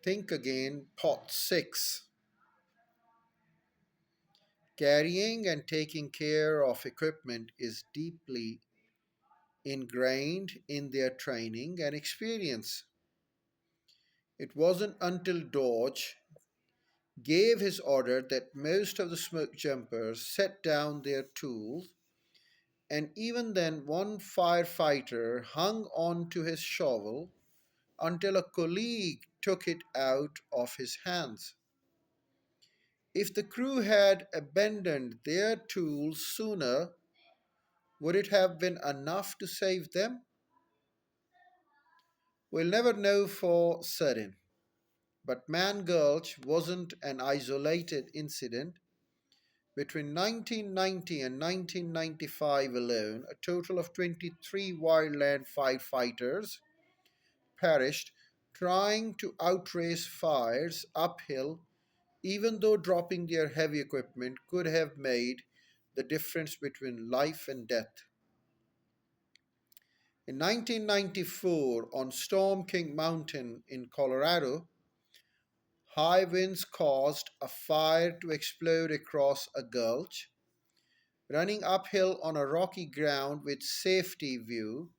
Think again, pot 6. Carrying and taking care of equipment is deeply ingrained in their training and experience. It wasn't until Dodge gave his order that most of the smoke jumpers set down their tools, and even then, one firefighter hung on to his shovel until a colleague took it out of his hands. If the crew had abandoned their tools sooner, would it have been enough to save them? We'll never know for certain. But Man Gulch wasn't an isolated incident. Between 1990 and 1995 alone, a total of 23 wildland firefighters perished trying to outrace fires uphill, even though dropping their heavy equipment could have made the difference between life and death. In 1994, on Storm King Mountain in Colorado, high winds caused a fire to explode across a gulch. Running uphill on a rocky ground with safety view,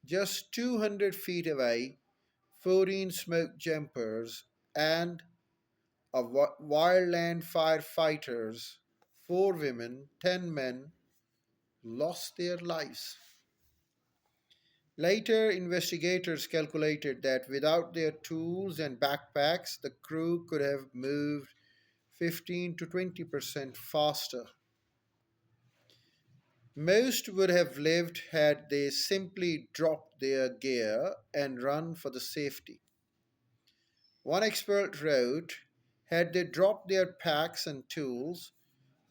just 200 feet away, 14 smoke jumpers and a wildland firefighters, 4 women, 10 men, lost their lives. Later, investigators calculated that without their tools and backpacks, the crew could have moved 15 to 20% faster. Most would have lived had they simply dropped their gear and run for the safety. One expert wrote, had they dropped their packs and tools,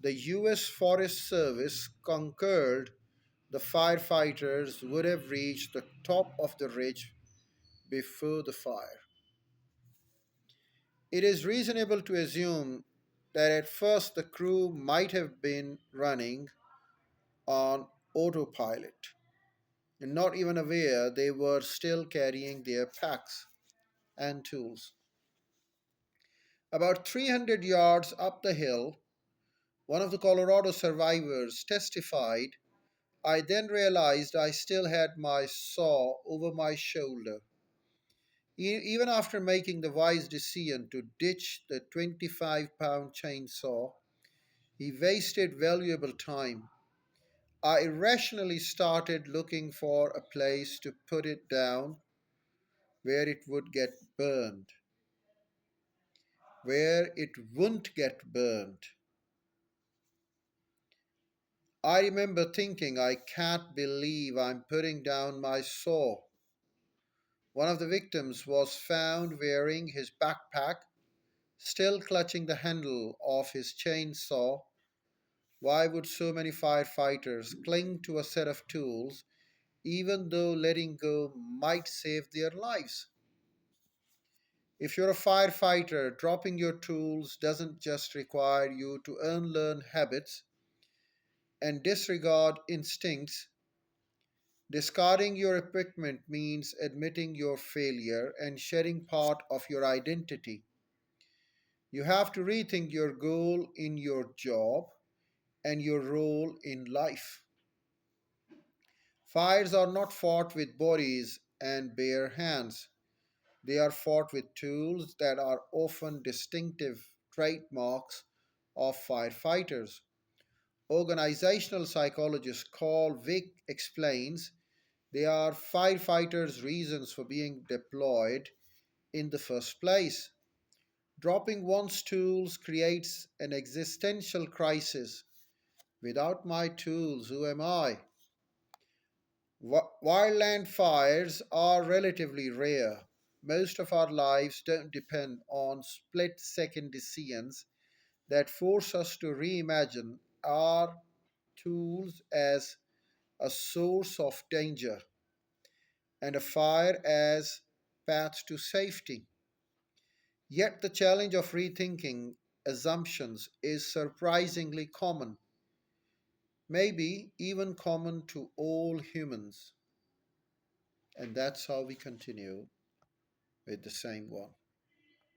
the U.S. Forest Service conquered, the firefighters would have reached the top of the ridge before the fire. It is reasonable to assume that at first the crew might have been running on autopilot and not even aware they were still carrying their packs and tools. About 300 yards up the hill, one of the Colorado survivors testified, I then realized I still had my saw over my shoulder. Even after making the wise decision to ditch the 25-pound chainsaw, he wasted valuable time. I irrationally started looking for a place to put it down where it would get burned, where it wouldn't get burned. I remember thinking, I can't believe I'm putting down my saw. One of the victims was found wearing his backpack, still clutching the handle of his chainsaw. Why would so many firefighters cling to a set of tools even though letting go might save their lives? If you're a firefighter, dropping your tools doesn't just require you to unlearn habits and disregard instincts. Discarding your equipment means admitting your failure and shedding part of your identity. You have to rethink your goal in your job and your role in life. Fires are not fought with bodies and bare hands. They are fought with tools that are often distinctive trademarks of firefighters. Organizational psychologist Carl Vick explains they are firefighters' reasons for being deployed in the first place. Dropping one's tools creates an existential crisis. Without my tools, who am I? Wildland fires are relatively rare. Most of our lives don't depend on split second decisions that force us to reimagine our tools as a source of danger and a fire as path to safety. Yet the challenge of rethinking assumptions is surprisingly common, maybe even common to all humans. And that's how we continue with the same one.